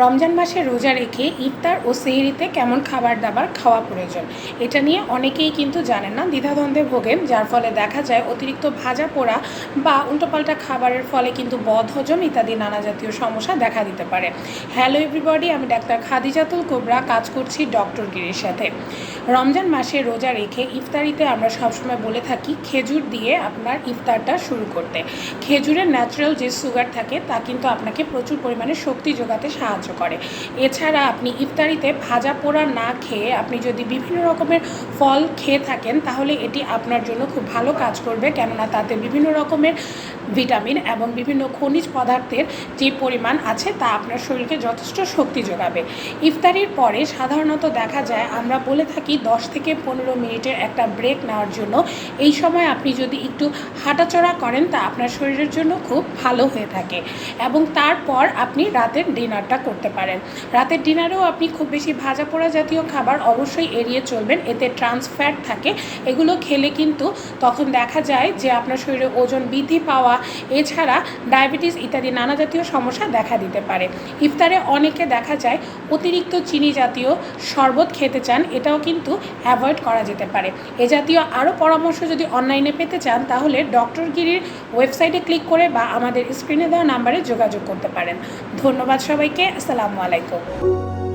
রমজান মাসে রোজা রেখে ইফতার ও সেহরিতে কেমন খাবার দাবার খাওয়া প্রয়োজন, এটা নিয়ে অনেকেই কিন্তু জানেন না, দ্বিধাদ্বন্দ্বে ভোগেন। যার ফলে দেখা যায় অতিরিক্ত ভাজা পোড়া বা উল্টোপাল্টা খাবারের ফলে কিন্তু বদহজম ইত্যাদি নানা জাতীয় সমস্যা দেখা দিতে পারে। হ্যালো এভরিবডি, আমি ডাক্তার খাদিজাতুল কোবরা, কাজ করছি ডক্টর গিরির সাথে। রমজান মাসে রোজা রেখে ইফতারিতে আমরা সবসময় বলে থাকি খেজুর দিয়ে আপনার ইফতারটা শুরু করতে। খেজুরের ন্যাচারাল যে সুগার থাকে তা কিন্তু আপনাকে প্রচুর পরিমাণে শক্তি যোগাতে সাহায্য করে। এছাড়া আপনি ইফতারিতে ভাজা পোড়া না খেয়ে আপনি যদি বিভিন্ন রকমের ফল খেয়ে থাকেন তাহলে এটি আপনার জন্য খুব ভালো কাজ করবে, কেননা তাতে বিভিন্ন রকমের ভিটামিন এবং বিভিন্ন খনিজ পদার্থের যে পরিমাণ আছে তা আপনার শরীরকে যথেষ্ট শক্তি যোগাবে। ইফতারির পরে সাধারণত দেখা যায় আমরা বলে থাকি 10 থেকে 15 মিনিটের একটা ব্রেক নেওয়ার জন্য। এই সময় আপনি যদি একটু হাঁটাচলা করেন তা আপনার শরীরের জন্য খুব ভালো হয়ে থাকে। এবং তারপর আপনি রাতের ডিনারটা করতে পারেন। রাতের ডিনারেও আপনি খুব বেশি ভাজা পোড়া জাতীয় খাবার অবশ্যই এড়িয়ে চলবেন, এতে ট্রান্স ফ্যাট থাকে। এগুলো খেলে কিন্তু তখন দেখা যায় যে আপনার শরীরে ওজন বৃদ্ধি পাওয়া, এছাড়া ডায়াবেটিস ইত্যাদি নানা জাতীয় সমস্যা দেখা দিতে পারে। ইফতারে অনেকে দেখা যায় অতিরিক্ত চিনি জাতীয় শরবত খেতে চান, এটাও কিন্তু অ্যাভয়েড করা যেতে পারে। এ জাতীয় আরও পরামর্শ যদি অনলাইনে পেতে চান তাহলে ডক্টর গিরির ওয়েবসাইটে ক্লিক করে বা আমাদের স্ক্রিনে দেওয়া নাম্বারে যোগাযোগ করতে পারেন। ধন্যবাদ সবাইকে। আসসালামু আলাইকুম।